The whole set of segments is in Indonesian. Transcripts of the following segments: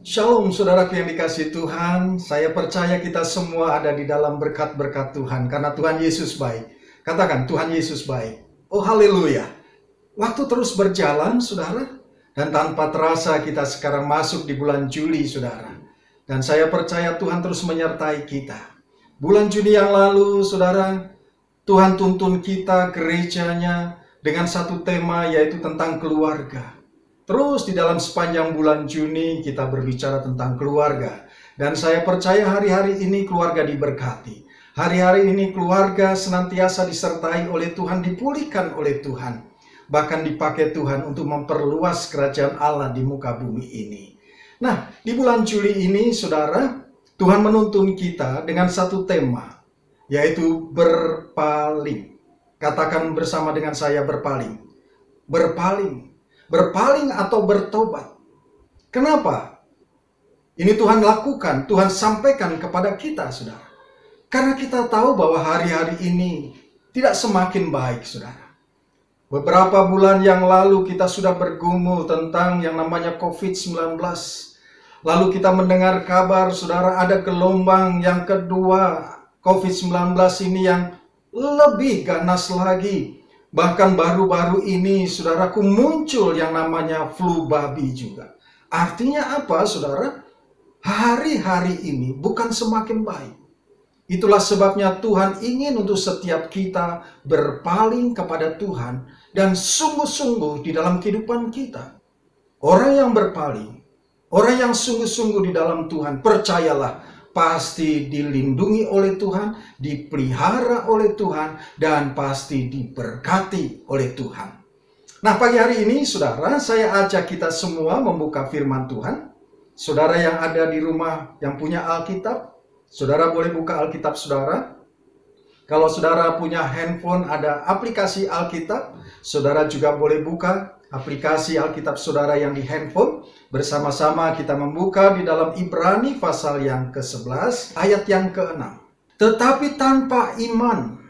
Shalom saudaraku yang dikasihi Tuhan, saya percaya kita semua ada di dalam berkat-berkat Tuhan karena Tuhan Yesus baik. Katakan Tuhan Yesus baik. Oh haleluya. Waktu terus berjalan saudara, dan tanpa terasa kita sekarang masuk di bulan Juli saudara. Dan saya percaya Tuhan terus menyertai kita. Bulan Juni yang lalu saudara, Tuhan tuntun kita gerejanya dengan satu tema yaitu tentang keluarga. Terus di dalam sepanjang bulan Juni kita berbicara tentang keluarga. Dan saya percaya hari-hari ini keluarga diberkati. Hari-hari ini keluarga senantiasa disertai oleh Tuhan, dipulihkan oleh Tuhan. Bahkan dipakai Tuhan untuk memperluas kerajaan Allah di muka bumi ini. Nah, di bulan Juli ini saudara, Tuhan menuntun kita dengan satu tema, yaitu berpaling. Katakan bersama dengan saya berpaling. Berpaling. Berpaling atau bertobat. Kenapa? Ini Tuhan lakukan, Tuhan sampaikan kepada kita, saudara. Karena kita tahu bahwa hari-hari ini tidak semakin baik, saudara. Beberapa bulan yang lalu kita sudah bergumul tentang yang namanya COVID-19. Lalu kita mendengar kabar, saudara, ada gelombang yang kedua COVID-19 ini yang lebih ganas lagi. Bahkan baru-baru ini, saudaraku, muncul yang namanya flu babi juga. Artinya apa, saudara? Hari-hari ini bukan semakin baik. Itulah sebabnya Tuhan ingin untuk setiap kita berpaling kepada Tuhan dan sungguh-sungguh di dalam kehidupan kita. Orang yang berpaling, orang yang sungguh-sungguh di dalam Tuhan, percayalah, pasti dilindungi oleh Tuhan, dipelihara oleh Tuhan, dan pasti diberkati oleh Tuhan. Nah, pagi hari ini, saudara, saya ajak kita semua membuka firman Tuhan. Saudara yang ada di rumah yang punya Alkitab, saudara boleh buka Alkitab saudara. Kalau saudara punya handphone, ada aplikasi Alkitab, saudara juga boleh buka aplikasi Alkitab saudara yang di handphone. Bersama-sama kita membuka di dalam Ibrani pasal yang ke-11 ayat yang ke-6. Tetapi tanpa iman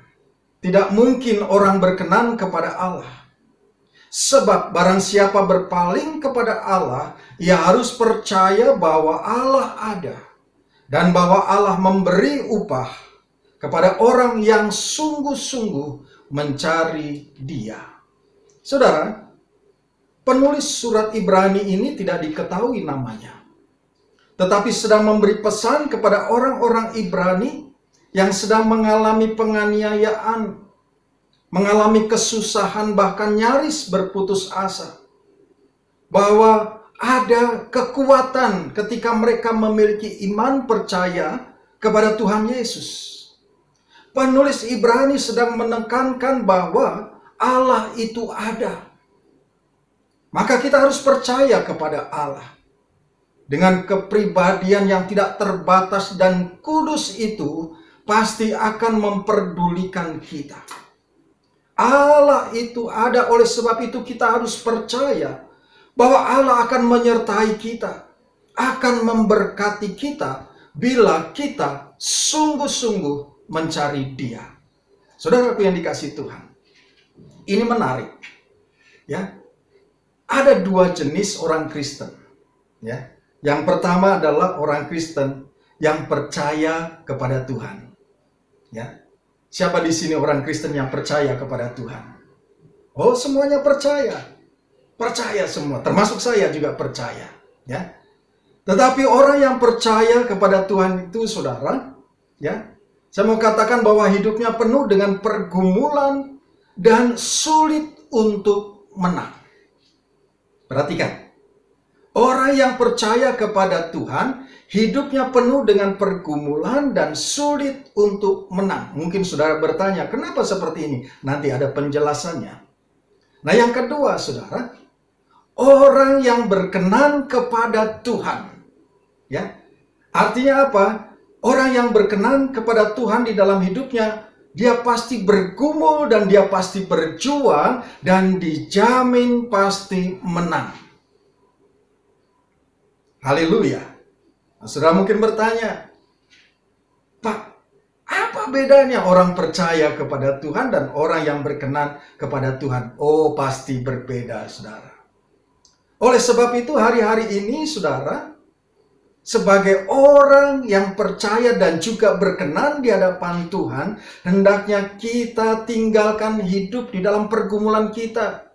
tidak mungkin orang berkenan kepada Allah. Sebab barang siapa berpaling kepada Allah, ia harus percaya bahwa Allah ada dan bahwa Allah memberi upah kepada orang yang sungguh-sungguh mencari Dia. Saudara, penulis surat Ibrani ini tidak diketahui namanya. Tetapi sedang memberi pesan kepada orang-orang Ibrani yang sedang mengalami penganiayaan, mengalami kesusahan, bahkan nyaris berputus asa. Bahwa ada kekuatan ketika mereka memiliki iman percaya kepada Tuhan Yesus. Penulis Ibrani sedang menekankan bahwa Allah itu ada. Maka kita harus percaya kepada Allah. Dengan kepribadian yang tidak terbatas dan kudus itu, pasti akan memperdulikan kita. Allah itu ada, oleh sebab itu kita harus percaya bahwa Allah akan menyertai kita, akan memberkati kita bila kita sungguh-sungguh mencari Dia. Saudaraku yang dikasihi Tuhan, ini menarik, ya. Ada dua jenis orang Kristen, ya. Yang pertama adalah orang Kristen yang percaya kepada Tuhan, ya. Siapa di sini orang Kristen yang percaya kepada Tuhan? Oh, semuanya percaya, percaya semua, termasuk saya juga percaya, ya. Tetapi orang yang percaya kepada Tuhan itu, saudara, ya, saya mau katakan bahwa hidupnya penuh dengan pergumulan dan sulit untuk menang. Perhatikan, orang yang percaya kepada Tuhan, hidupnya penuh dengan pergumulan dan sulit untuk menang. Mungkin saudara bertanya, kenapa seperti ini? Nanti ada penjelasannya. Nah, yang kedua, saudara, orang yang berkenan kepada Tuhan. Ya, artinya apa? Orang yang berkenan kepada Tuhan di dalam hidupnya, dia pasti bergumul dan dia pasti berjuang dan dijamin pasti menang. Haleluya. Nah, saudara mungkin bertanya, Pak, apa bedanya orang percaya kepada Tuhan dan orang yang berkenan kepada Tuhan? Oh, pasti berbeda, saudara. Oleh sebab itu hari-hari ini, saudara, Sebagai orang yang percaya dan juga berkenan di hadapan Tuhan, hendaknya kita tinggalkan hidup di dalam pergumulan kita.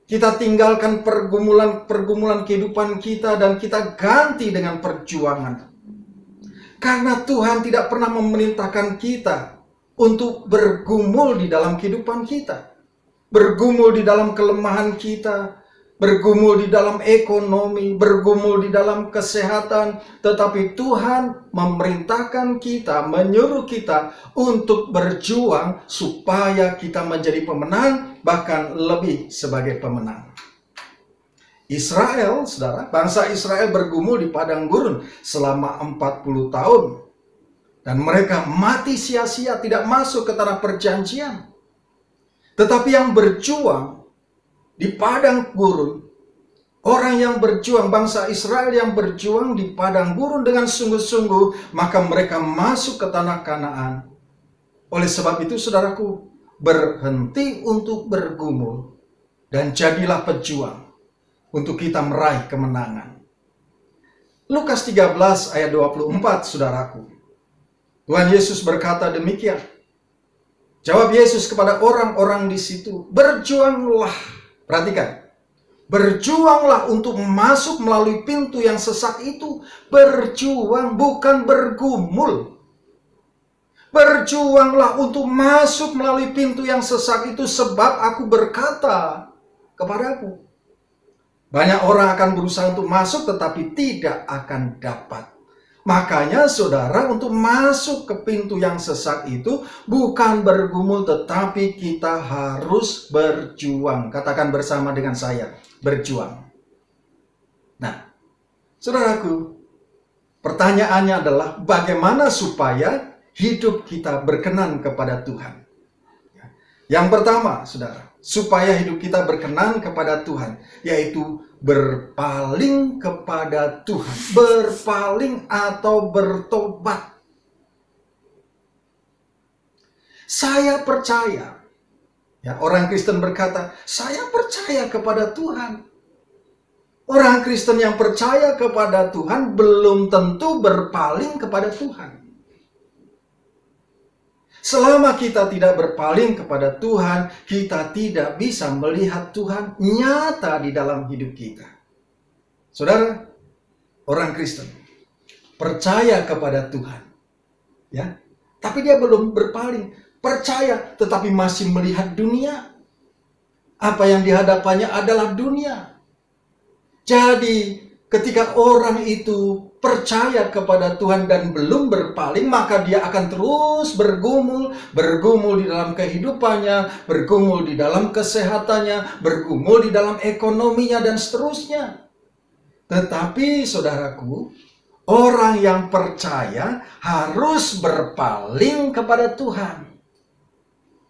Kita tinggalkan pergumulan kehidupan kita dan kita ganti dengan perjuangan. Karena Tuhan tidak pernah memerintahkan kita untuk bergumul di dalam kehidupan kita. Bergumul di dalam kelemahan kita, bergumul di dalam ekonomi, bergumul di dalam kesehatan. Tetapi Tuhan memerintahkan kita, menyuruh kita untuk berjuang supaya kita menjadi pemenang, bahkan lebih sebagai pemenang. Israel, saudara, bangsa Israel bergumul di padang gurun selama 40 tahun. Dan mereka mati sia-sia, tidak masuk ke tanah perjanjian. Tetapi yang berjuang di padang gurun, orang yang berjuang, bangsa Israel yang berjuang di padang gurun dengan sungguh-sungguh, maka mereka masuk ke tanah Kanaan. Oleh sebab itu, saudaraku, berhenti untuk bergumul dan jadilah pejuang untuk kita meraih kemenangan. Lukas 13 ayat 24, saudaraku. Tuhan Yesus berkata demikian. Jawab Yesus kepada orang-orang di situ, berjuanglah. Perhatikan. Berjuanglah untuk masuk melalui pintu yang sesak itu. Berjuang, bukan bergumul. Berjuanglah untuk masuk melalui pintu yang sesak itu, sebab aku berkata kepadaku. Banyak orang akan berusaha untuk masuk tetapi tidak akan dapat. Makanya saudara, untuk masuk ke pintu yang sesak itu bukan bergumul, tetapi kita harus berjuang. Katakan bersama dengan saya, berjuang. Nah, saudaraku, pertanyaannya adalah bagaimana supaya hidup kita berkenan kepada Tuhan? Yang pertama, saudara, supaya hidup kita berkenan kepada Tuhan, yaitu berpaling kepada Tuhan. Berpaling atau bertobat. Saya percaya. Ya, orang Kristen berkata, saya percaya kepada Tuhan. Orang Kristen yang percaya kepada Tuhan belum tentu berpaling kepada Tuhan. Selama kita tidak berpaling kepada Tuhan, kita tidak bisa melihat Tuhan nyata di dalam hidup kita. Saudara, orang Kristen percaya kepada Tuhan, ya, tapi dia belum berpaling. Percaya, tetapi masih melihat dunia. Apa yang dihadapannya adalah dunia. Jadi, ketika orang itu percaya kepada Tuhan dan belum berpaling, maka dia akan terus bergumul di dalam kehidupannya, bergumul di dalam kesehatannya, bergumul di dalam ekonominya, dan seterusnya. Tetapi saudaraku, orang yang percaya harus berpaling kepada Tuhan.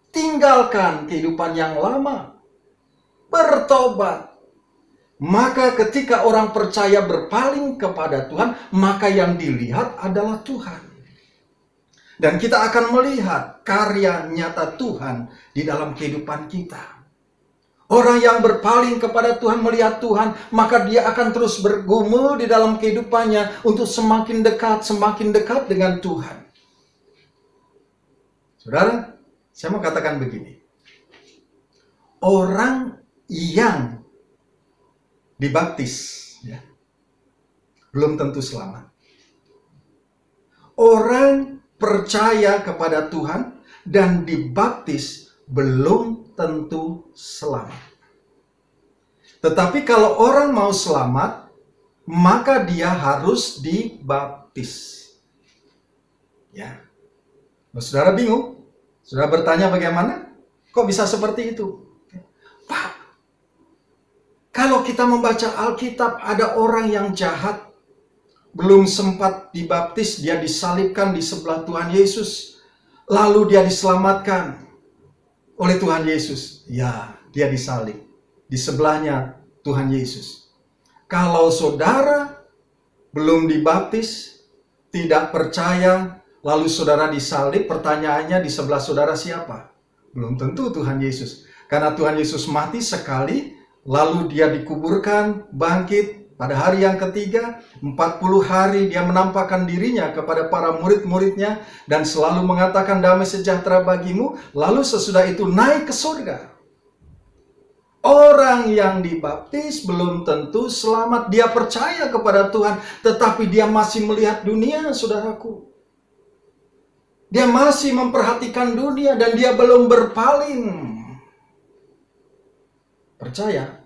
Tinggalkan kehidupan yang lama, bertobat. Maka ketika orang percaya berpaling kepada Tuhan, maka yang dilihat adalah Tuhan. Dan kita akan melihat karya nyata Tuhan di dalam kehidupan kita. Orang yang berpaling kepada Tuhan, melihat Tuhan, maka dia akan terus bergumul di dalam kehidupannya untuk semakin dekat dengan Tuhan. Saudara, saya mau katakan begini. Orang yang dibaptis, ya, belum tentu selamat. Orang percaya kepada Tuhan dan dibaptis belum tentu selamat. Tetapi kalau orang mau selamat, maka dia harus dibaptis. Ya, saudara bingung? Saudara bertanya bagaimana? Kok bisa seperti itu? Pak, kalau kita membaca Alkitab, ada orang yang jahat, belum sempat dibaptis, dia disalibkan di sebelah Tuhan Yesus. Lalu dia diselamatkan oleh Tuhan Yesus. Ya, dia disalib. Di sebelahnya Tuhan Yesus. Kalau saudara belum dibaptis, tidak percaya, lalu saudara disalib, pertanyaannya di sebelah saudara siapa? Belum tentu Tuhan Yesus. Karena Tuhan Yesus mati sekali, lalu dia dikuburkan, bangkit, Pada hari yang ketiga, 40 hari dia menampakkan dirinya kepada para murid-muridnya dan selalu mengatakan damai sejahtera bagimu. Lalu sesudah itu naik ke surga. Orang yang dibaptis belum tentu selamat. Dia percaya kepada Tuhan, tetapi dia masih melihat dunia, saudaraku. Dia masih memperhatikan dunia dan dia belum berpaling. Percaya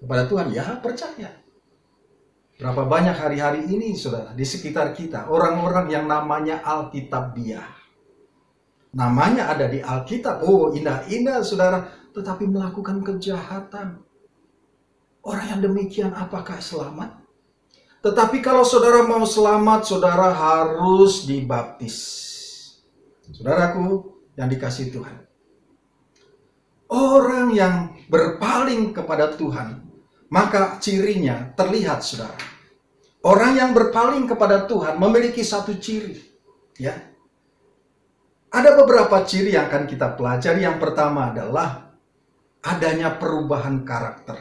kepada Tuhan? Ya, percaya. Berapa banyak hari-hari ini, saudara, di sekitar kita, orang-orang yang namanya Alkitabiah. Namanya ada di Alkitab, oh indah-indah, saudara, tetapi melakukan kejahatan. Orang yang demikian apakah selamat? Tetapi kalau saudara mau selamat, saudara harus dibaptis. Saudaraku yang dikasihi Tuhan. Orang yang berpaling kepada Tuhan, maka cirinya terlihat, saudara. Orang yang berpaling kepada Tuhan memiliki satu ciri. Ya. Ada beberapa ciri yang akan kita pelajari. Yang pertama adalah adanya perubahan karakter.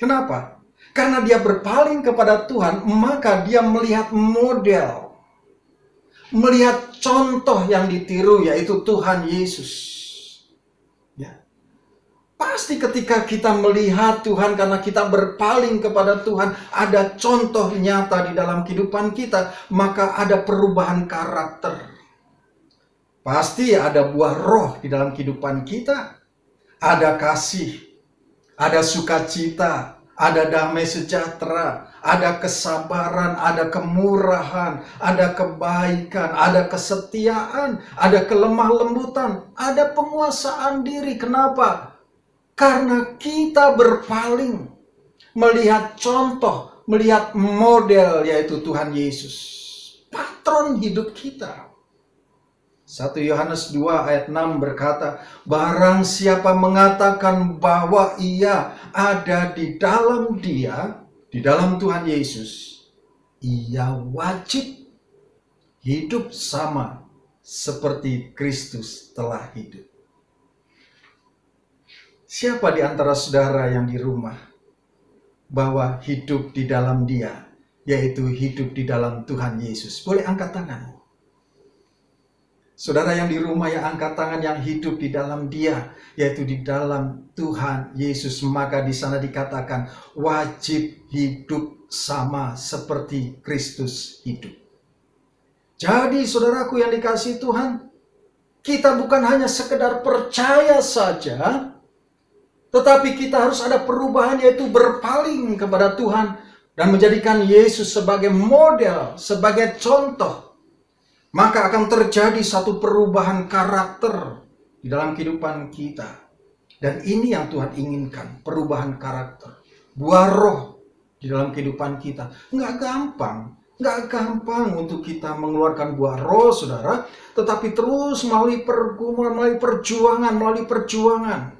Kenapa? Karena dia berpaling kepada Tuhan, maka dia melihat model. Melihat contoh yang ditiru, yaitu Tuhan Yesus. Pasti ketika kita melihat Tuhan, karena kita berpaling kepada Tuhan, ada contoh nyata di dalam kehidupan kita, maka ada perubahan karakter. Pasti ada buah roh di dalam kehidupan kita. Ada kasih, ada sukacita, ada damai sejahtera, ada kesabaran, ada kemurahan, ada kebaikan, ada kesetiaan, ada kelemah lembutan, ada penguasaan diri. Kenapa? Karena kita berpaling, melihat contoh, melihat model, yaitu Tuhan Yesus. Patron hidup kita. 1 Yohanes 2 ayat 6 berkata, barang siapa mengatakan bahwa ia ada di dalam dia, di dalam Tuhan Yesus, ia wajib hidup sama seperti Kristus telah hidup. Siapa di antara saudara yang di rumah bahwa hidup di dalam dia, yaitu hidup di dalam Tuhan Yesus? Boleh angkat tangan. Saudara yang di rumah yang angkat tangan, yang hidup di dalam dia, yaitu di dalam Tuhan Yesus, maka di sana dikatakan wajib hidup sama seperti Kristus hidup. Jadi saudaraku yang dikasihi Tuhan, kita bukan hanya sekedar percaya saja, tetapi kita harus ada perubahan, yaitu berpaling kepada Tuhan dan menjadikan Yesus sebagai model, sebagai contoh. Maka akan terjadi satu perubahan karakter di dalam kehidupan kita. Dan ini yang Tuhan inginkan, perubahan karakter. Buah roh di dalam kehidupan kita. Nggak gampang untuk kita mengeluarkan buah roh, saudara. Tetapi terus melalui pergumulan, melalui perjuangan.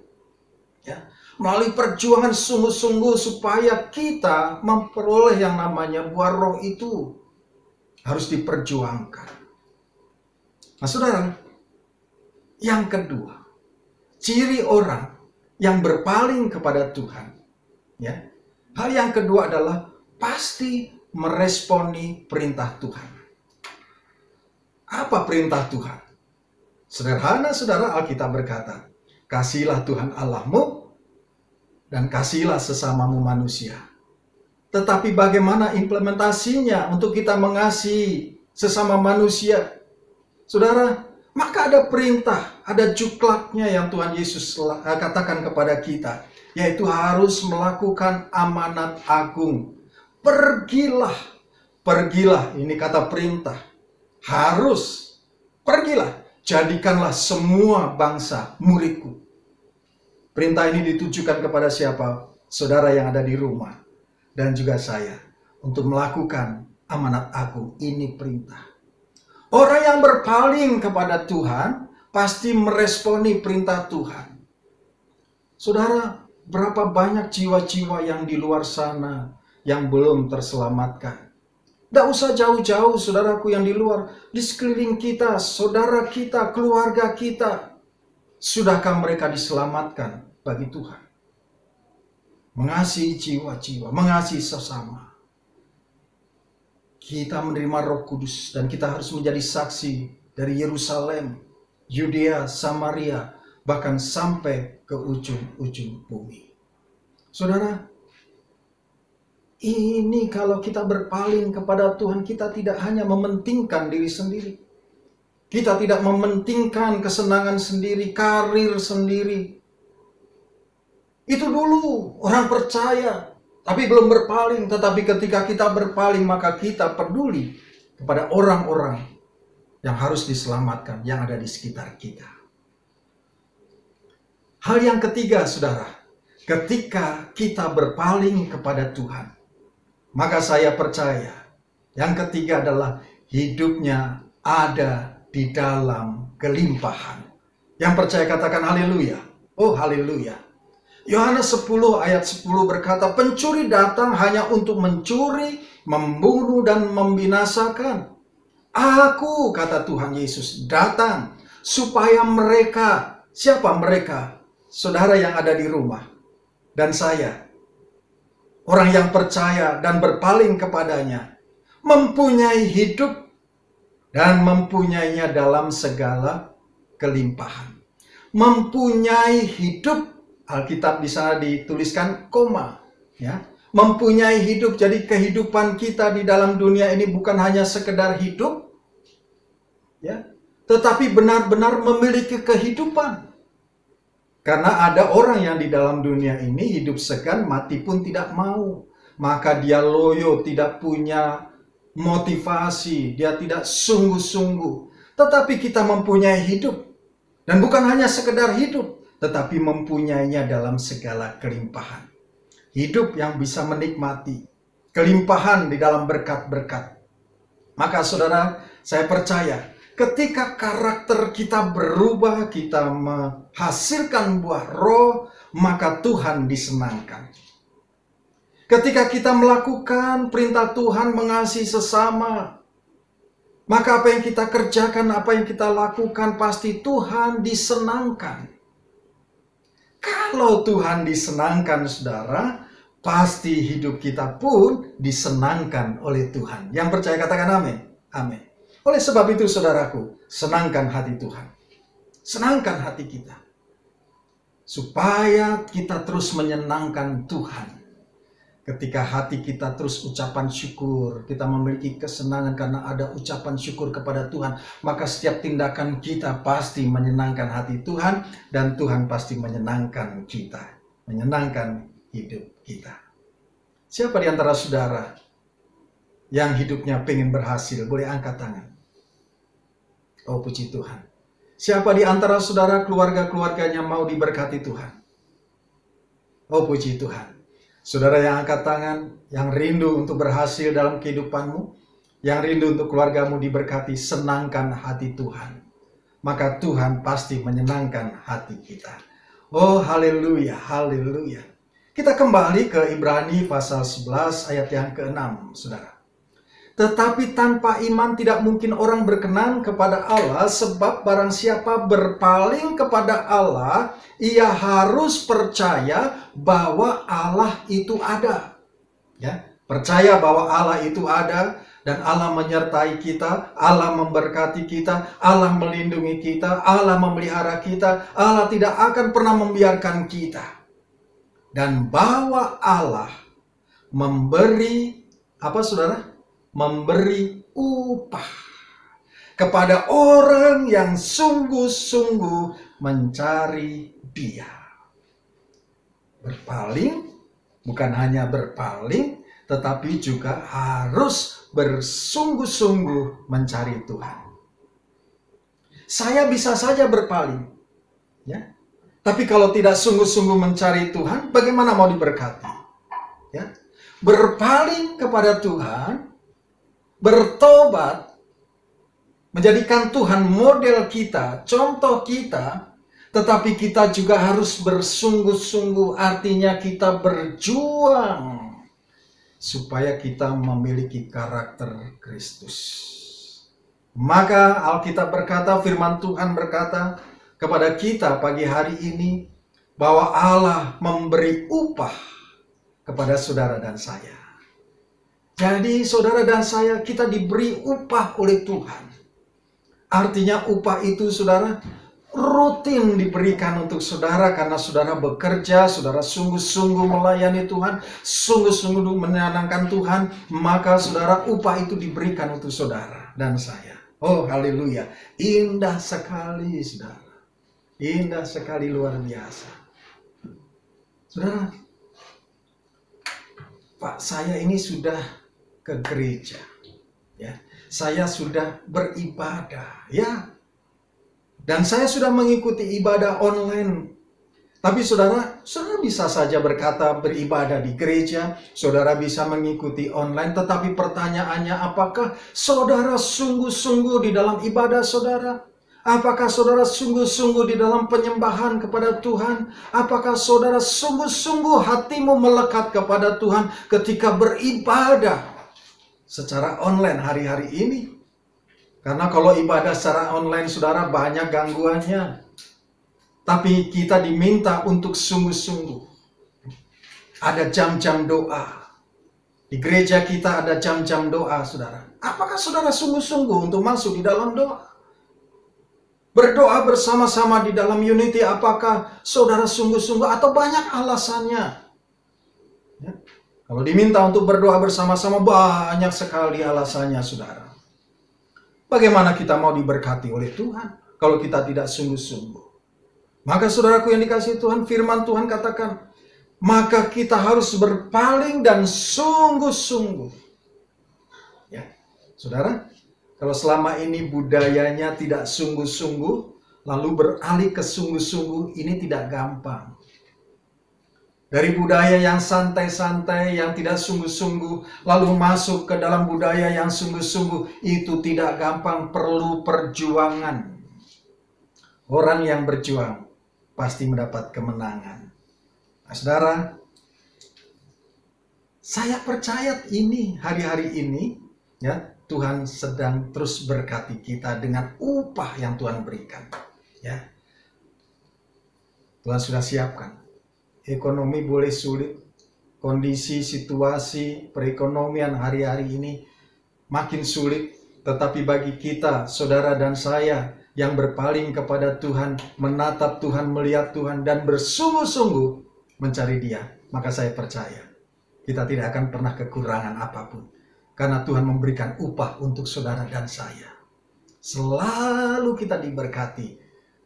Ya, melalui perjuangan sungguh-sungguh supaya kita memperoleh yang namanya buah roh itu harus diperjuangkan. Nah, saudara, yang kedua, ciri orang yang berpaling kepada Tuhan, ya, hal yang kedua adalah pasti meresponi perintah Tuhan. Apa perintah Tuhan? Sederhana, saudara, Alkitab berkata, kasihilah Tuhan Allahmu dan kasihilah sesamamu manusia. Tetapi bagaimana implementasinya untuk kita mengasihi sesama manusia? Saudara, maka ada perintah, ada juklaknya yang Tuhan Yesus katakan kepada kita, yaitu harus melakukan amanat agung. Pergilah, ini kata perintah. Harus, pergilah, jadikanlah semua bangsa muridku. Perintah ini ditujukan kepada siapa? Saudara yang ada di rumah, dan juga saya, untuk melakukan amanat agung. Ini perintah. Orang yang berpaling kepada Tuhan pasti meresponi perintah Tuhan. Saudara, berapa banyak jiwa-jiwa yang di luar sana yang belum terselamatkan. Tidak usah jauh-jauh, saudaraku yang di luar, di sekeliling kita, saudara kita, keluarga kita. Sudahkah mereka diselamatkan bagi Tuhan? mengasihi jiwa-jiwa, mengasihi sesama. Kita menerima Roh Kudus dan kita harus menjadi saksi dari Yerusalem, Yudea, Samaria, bahkan sampai ke ujung-ujung bumi. Saudara, ini kalau kita berpaling kepada Tuhan, kita tidak hanya mementingkan diri sendiri. Kita tidak mementingkan kesenangan sendiri, karir sendiri. Itu dulu orang percaya, tapi belum berpaling. Tetapi ketika kita berpaling, maka kita peduli kepada orang-orang yang harus diselamatkan, yang ada di sekitar kita. Hal yang ketiga, saudara, ketika kita berpaling kepada Tuhan, maka saya percaya yang ketiga adalah hidupnya ada di dalam kelimpahan. Yang percaya katakan haleluya. Oh haleluya. Yohanes 10 ayat 10 berkata, pencuri datang hanya untuk mencuri, membunuh dan membinasakan. Aku, kata Tuhan Yesus, datang supaya mereka, siapa mereka? Saudara yang ada di rumah dan saya, orang yang percaya dan berpaling kepadanya, mempunyai hidup dan mempunyainya dalam segala kelimpahan. Mempunyai hidup, Alkitab bisa dituliskan koma, ya. Mempunyai hidup, jadi kehidupan kita di dalam dunia ini bukan hanya sekedar hidup, ya, tetapi benar-benar memiliki kehidupan. Karena ada orang yang di dalam dunia ini hidup segan, mati pun tidak mau. Maka dia loyo, tidak punya motivasi, dia tidak sungguh-sungguh. Tetapi kita mempunyai hidup. Dan bukan hanya sekedar hidup, tetapi mempunyainya dalam segala kelimpahan. Hidup yang bisa menikmati kelimpahan di dalam berkat-berkat. Maka saudara, saya percaya ketika karakter kita berubah, kita menghasilkan buah roh, maka Tuhan disenangkan. Ketika kita melakukan perintah Tuhan mengasihi sesama, maka apa yang kita kerjakan, apa yang kita lakukan, pasti Tuhan disenangkan. Kalau Tuhan disenangkan, saudara, pasti hidup kita pun disenangkan oleh Tuhan. Yang percaya katakan amin. Amin. Oleh sebab itu, saudaraku, senangkan hati Tuhan. Senangkan hati kita. Supaya kita terus menyenangkan Tuhan. Ketika hati kita terus ucapan syukur, kita memiliki kesenangan karena ada ucapan syukur kepada Tuhan, maka setiap tindakan kita pasti menyenangkan hati Tuhan, dan Tuhan pasti menyenangkan kita, menyenangkan hidup kita. Siapa di antara saudara yang hidupnya pengen berhasil? Boleh angkat tangan. Oh puji Tuhan. Siapa di antara saudara keluarga-keluarganya mau diberkati Tuhan? Oh puji Tuhan. Saudara yang angkat tangan, yang rindu untuk berhasil dalam kehidupanmu, yang rindu untuk keluargamu diberkati, senangkan hati Tuhan. Maka Tuhan pasti menyenangkan hati kita. Oh haleluya, haleluya. Kita kembali ke Ibrani pasal 11 ayat yang ke-6, saudara. Tetapi tanpa iman tidak mungkin orang berkenan kepada Allah, sebab barang siapa berpaling kepada Allah, ia harus percaya bahwa Allah itu ada. Ya, percaya bahwa Allah itu ada dan Allah menyertai kita, Allah memberkati kita, Allah melindungi kita, Allah memelihara kita, Allah tidak akan pernah membiarkan kita. Dan bahwa Allah memberi apa saudara? Memberi upah kepada orang yang sungguh-sungguh mencari Dia. Berpaling, bukan hanya berpaling, tetapi juga harus bersungguh-sungguh mencari Tuhan. Saya bisa saja berpaling, ya. Tapi kalau tidak sungguh-sungguh mencari Tuhan, bagaimana mau diberkati? Ya. Berpaling kepada Tuhan, bertobat, menjadikan Tuhan model kita, contoh kita, tetapi kita juga harus bersungguh-sungguh, artinya kita berjuang supaya kita memiliki karakter Kristus. Maka Alkitab berkata, firman Tuhan berkata kepada kita pagi hari ini, bahwa Allah memberi upah kepada saudara dan saya. Jadi saudara dan saya, kita diberi upah oleh Tuhan. Artinya upah itu saudara rutin diberikan untuk saudara karena saudara bekerja, saudara sungguh-sungguh melayani Tuhan, sungguh-sungguh menyenangkan Tuhan, maka saudara upah itu diberikan untuk saudara dan saya. Oh haleluya, indah sekali saudara. Indah sekali, luar biasa. Saudara, Pak, saya ini sudah ke gereja, ya. Saya sudah beribadah, ya. Dan saya sudah mengikuti ibadah online. Tapi saudara bisa saja berkata beribadah di gereja, saudara bisa mengikuti online, tetapi pertanyaannya, apakah saudara sungguh-sungguh di dalam ibadah saudara? Apakah saudara sungguh-sungguh di dalam penyembahan kepada Tuhan? Apakah saudara sungguh-sungguh hatimu melekat kepada Tuhan ketika beribadah secara online hari-hari ini? Karena kalau ibadah secara online saudara banyak gangguannya. Tapi kita diminta untuk sungguh-sungguh. Ada jam-jam doa. Di gereja kita ada jam-jam doa saudara. Apakah saudara sungguh-sungguh untuk masuk di dalam doa? Berdoa bersama-sama di dalam unity, apakah saudara sungguh-sungguh atau banyak alasannya? Ya. Kalau diminta untuk berdoa bersama-sama, banyak sekali alasannya saudara. Bagaimana kita mau diberkati oleh Tuhan kalau kita tidak sungguh-sungguh? Maka saudaraku yang dikasihi Tuhan, firman Tuhan katakan, maka kita harus berpaling dan sungguh-sungguh. Ya, saudara. Kalau selama ini budayanya tidak sungguh-sungguh, lalu beralih ke sungguh-sungguh, ini tidak gampang. Dari budaya yang santai-santai, yang tidak sungguh-sungguh, lalu masuk ke dalam budaya yang sungguh-sungguh, itu tidak gampang, perlu perjuangan. Orang yang berjuang pasti mendapat kemenangan. Nah, saudara, saya percaya ini, hari-hari ini, ya, Tuhan sedang terus berkati kita dengan upah yang Tuhan berikan. Ya. Tuhan sudah siapkan. Ekonomi boleh sulit. Kondisi, situasi, perekonomian hari-hari ini makin sulit. Tetapi bagi kita, saudara dan saya, yang berpaling kepada Tuhan, menatap Tuhan, melihat Tuhan, dan bersungguh-sungguh mencari Dia, maka saya percaya kita tidak akan pernah kekurangan apapun. Karena Tuhan memberikan upah untuk saudara dan saya. Selalu kita diberkati.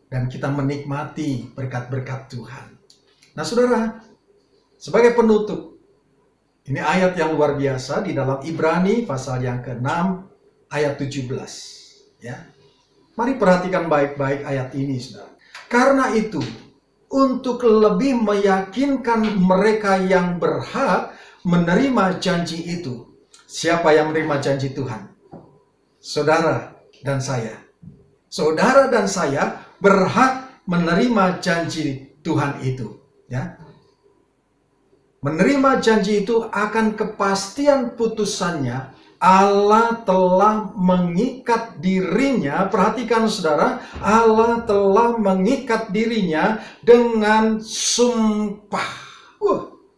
Dan kita menikmati berkat-berkat Tuhan. Nah saudara, sebagai penutup. Ini ayat yang luar biasa di dalam Ibrani pasal yang ke-6 ayat 17. Ya. Mari perhatikan baik-baik ayat ini saudara. Karena itu, untuk lebih meyakinkan mereka yang berhak menerima janji itu. Siapa yang menerima janji Tuhan? Saudara dan saya. Saudara dan saya berhak menerima janji Tuhan itu. Ya. Menerima janji itu akan kepastian putusannya. Allah telah mengikat dirinya. Perhatikan saudara. Allah telah mengikat dirinya dengan sumpah.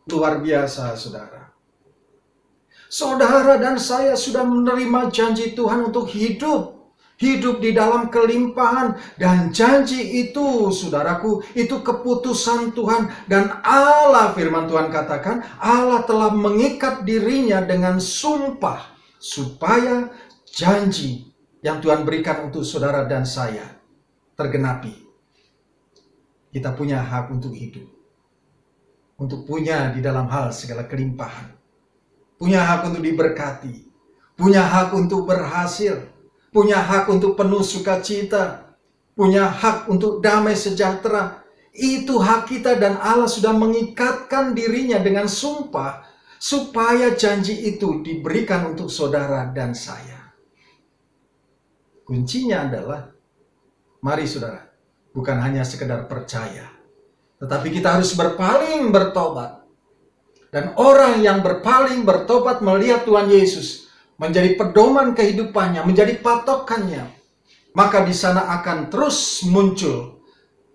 Luar biasa saudara. Saudara dan saya sudah menerima janji Tuhan untuk hidup. Hidup di dalam kelimpahan. Dan janji itu, saudaraku, itu keputusan Tuhan. Dan Allah, firman Tuhan katakan, Allah telah mengikat dirinya dengan sumpah. Supaya janji yang Tuhan berikan untuk saudara dan saya tergenapi. Kita punya hak untuk hidup. Untuk punya di dalam hal segala kelimpahan. Punya hak untuk diberkati. Punya hak untuk berhasil. Punya hak untuk penuh sukacita. Punya hak untuk damai sejahtera. Itu hak kita dan Allah sudah mengikatkan dirinya dengan sumpah. Supaya janji itu diberikan untuk saudara dan saya. Kuncinya adalah, mari saudara, bukan hanya sekedar percaya. Tetapi kita harus berpaling bertobat. Dan orang yang berpaling bertobat melihat Tuhan Yesus menjadi pedoman kehidupannya, menjadi patokannya, maka di sana akan terus muncul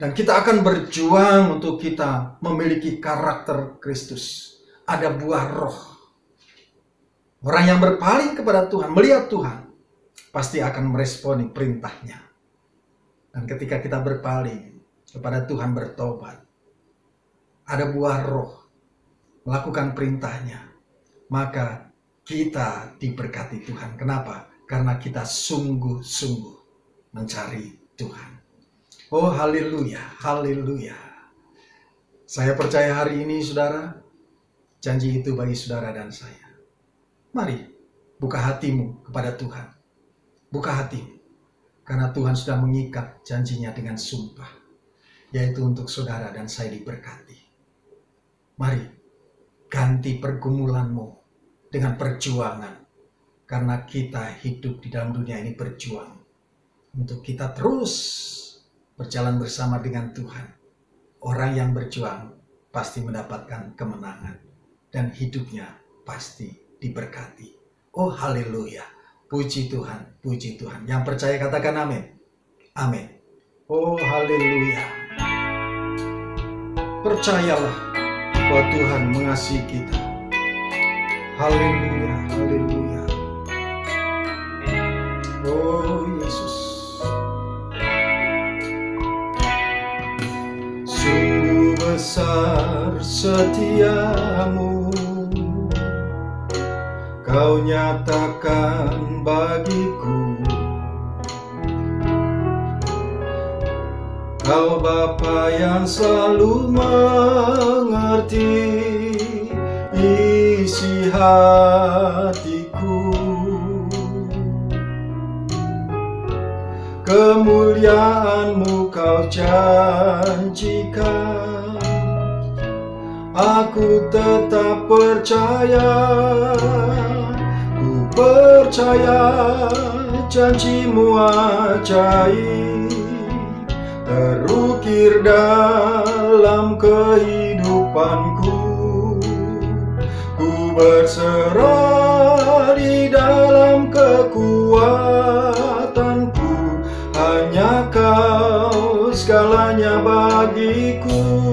dan kita akan berjuang untuk kita memiliki karakter Kristus. ada buah roh. Orang yang berpaling kepada Tuhan, melihat Tuhan, pasti akan meresponi perintahnya. Dan ketika kita berpaling kepada Tuhan, bertobat, ada buah roh, melakukan perintahnya, maka kita diberkati Tuhan. Kenapa? Karena kita sungguh-sungguh mencari Tuhan. Oh haleluya, haleluya. Saya percaya hari ini saudara, janji itu bagi saudara dan saya. Mari, buka hatimu kepada Tuhan. Buka hatimu. Karena Tuhan sudah mengikat janjinya dengan sumpah. Yaitu untuk saudara dan saya diberkati. Mari, ganti pergumulanmu dengan perjuangan. Karena kita hidup di dalam dunia ini berjuang. Untuk kita terus berjalan bersama dengan Tuhan. Orang yang berjuang pasti mendapatkan kemenangan. Dan hidupnya pasti diberkati. Oh haleluya. Puji Tuhan, puji Tuhan. Yang percaya katakan amin. Amin. Oh haleluya. Percayalah bahwa Tuhan mengasihi kita. Haleluya, haleluya. Oh Yesus. Sungguh besar setiamu, Kau nyatakan bagiku. Kau Bapa yang selalu mengerti isi hatiku. Kemuliaan-Mu Kau janjikan, aku tetap percaya. Ku percaya janji-Mu ajaib, terukir dalam kehidupanku. Ku berserah di dalam kekuatanku, hanya Kau segalanya bagiku.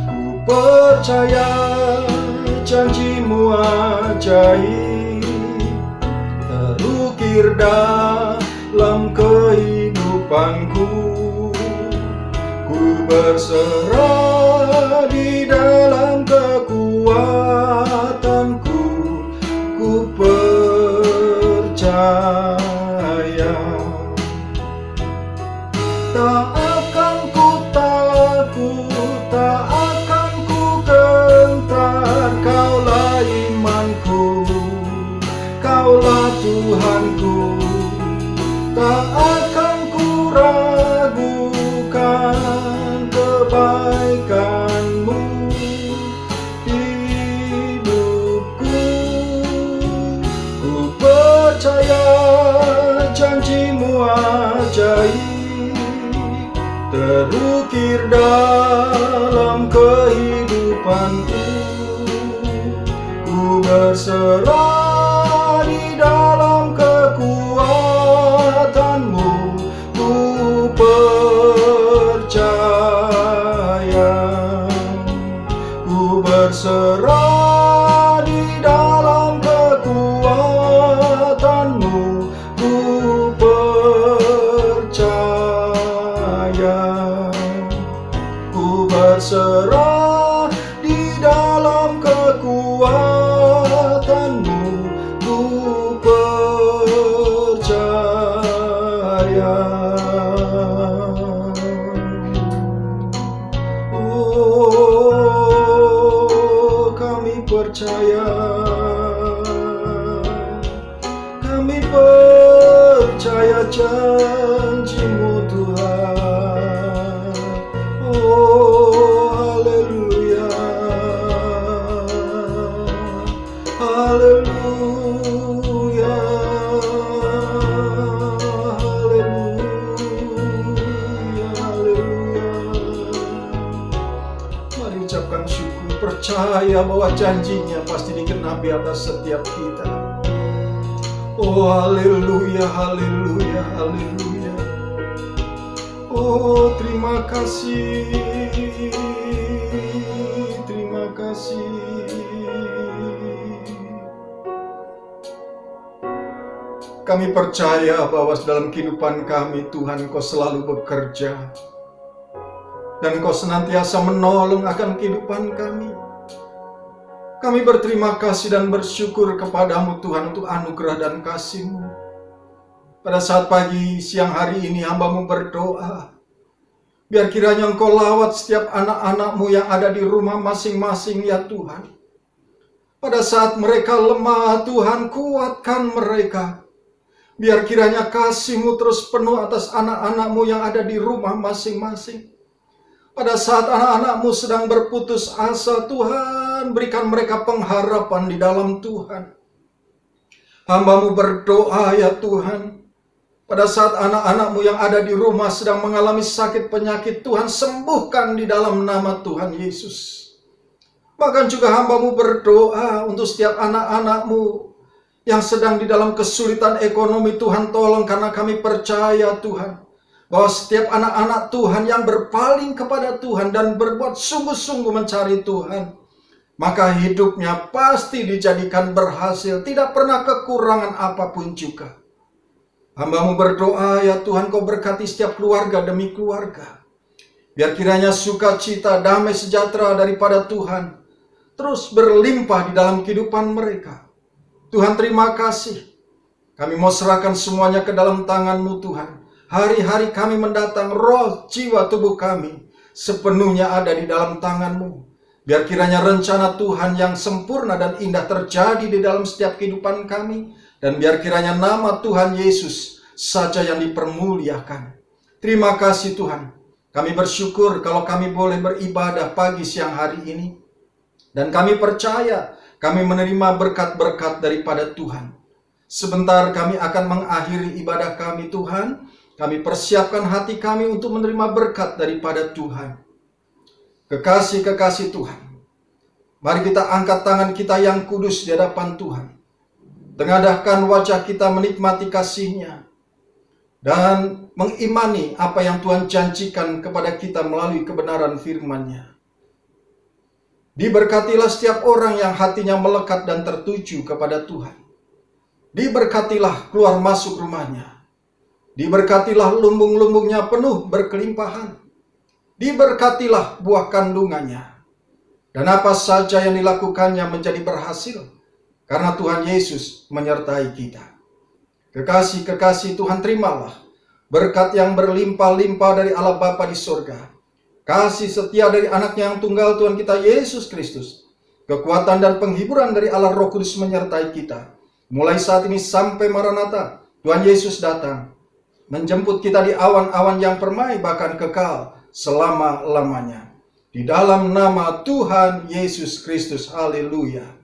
Ku percaya janji-Mu ajaib, terukir dalam kehidupanku. Ku berserah di dalam kekuatanku. Ku percaya. Tak akan ku takut, tak akan ku gentar. Kaulah imanku, Kaulah Tuhanku. Tak akan ku ragukan kebaikan-Mu hidupku. Ku percaya janji-Mu ajaib, terukir dalam kehidupanku. Ku berserah di dalam kekuatan-Mu. Ku percaya. Ku berserah di dalam kekuatan-Mu. Ku percaya. Ku berserah di dalam kekuatan-Mu. Ku percaya. Oh, kami percaya. Kami percaya janji-Mu Tuhan. Oh haleluya, haleluya, haleluya, haleluya. Mari ucapkan syukur, percaya bahwa janjinya pasti digenapi atas setiap kita. Oh haleluya, haleluya, haleluya. Oh terima kasih, terima kasih. kasih. Kami percaya bahwa dalam kehidupan kami Tuhan Kau selalu bekerja dan Kau senantiasa menolong akan kehidupan kami. Kami berterima kasih dan bersyukur kepadamu Tuhan untuk anugerah dan kasih-Mu. Pada saat pagi siang hari ini hamba-Mu berdoa, biar kiranya Engkau lawat setiap anak-anak-Mu yang ada di rumah masing-masing ya Tuhan. Pada saat mereka lemah Tuhan, kuatkan mereka. Biar kiranya kasih-Mu terus penuh atas anak-anak-Mu yang ada di rumah masing-masing. Pada saat anak-anak-Mu sedang berputus asa, Tuhan, berikan mereka pengharapan di dalam Tuhan. Hamba-Mu berdoa ya Tuhan, pada saat anak-anak-Mu yang ada di rumah sedang mengalami sakit penyakit, Tuhan sembuhkan di dalam nama Tuhan Yesus. Bahkan juga hamba-Mu berdoa untuk setiap anak-anak-Mu yang sedang di dalam kesulitan ekonomi, Tuhan tolong, karena kami percaya Tuhan bahwa setiap anak-anak Tuhan yang berpaling kepada Tuhan dan berbuat sungguh-sungguh mencari Tuhan, maka hidupnya pasti dijadikan berhasil, tidak pernah kekurangan apapun juga. Hamba-Mu berdoa ya Tuhan, Kau berkati setiap keluarga demi keluarga. Biar kiranya sukacita, damai sejahtera daripada Tuhan terus berlimpah di dalam kehidupan mereka. Tuhan, terima kasih. Kami mau serahkan semuanya ke dalam tangan-Mu Tuhan. Hari-hari kami mendatang, roh, jiwa, tubuh kami sepenuhnya ada di dalam tangan-Mu. Biar kiranya rencana Tuhan yang sempurna dan indah terjadi di dalam setiap kehidupan kami. Dan biar kiranya nama Tuhan Yesus saja yang dipermuliakan. Terima kasih Tuhan. Kami bersyukur kalau kami boleh beribadah pagi siang hari ini. Dan kami percaya kami menerima berkat-berkat daripada Tuhan. Sebentar kami akan mengakhiri ibadah kami Tuhan. Kami persiapkan hati kami untuk menerima berkat daripada Tuhan. Kekasih-kekasih Tuhan, mari kita angkat tangan kita yang kudus di hadapan Tuhan. Tengadahkan wajah kita menikmati kasih-Nya. Dan mengimani apa yang Tuhan janjikan kepada kita melalui kebenaran firman-Nya. Diberkatilah setiap orang yang hatinya melekat dan tertuju kepada Tuhan. Diberkatilah keluar masuk rumahnya. Diberkatilah lumbung-lumbungnya penuh berkelimpahan. Diberkatilah buah kandungannya. Dan apa saja yang dilakukannya menjadi berhasil, karena Tuhan Yesus menyertai kita. Kekasih-kekasih Tuhan, terimalah berkat yang berlimpah-limpah dari Allah Bapa di sorga. Kasih setia dari anaknya yang tunggal Tuhan kita Yesus Kristus. Kekuatan dan penghiburan dari Allah Roh Kudus menyertai kita. Mulai saat ini sampai Maranatha, Tuhan Yesus datang. Menjemput kita di awan-awan yang permai bahkan kekal selama-lamanya. Di dalam nama Tuhan Yesus Kristus. Haleluya.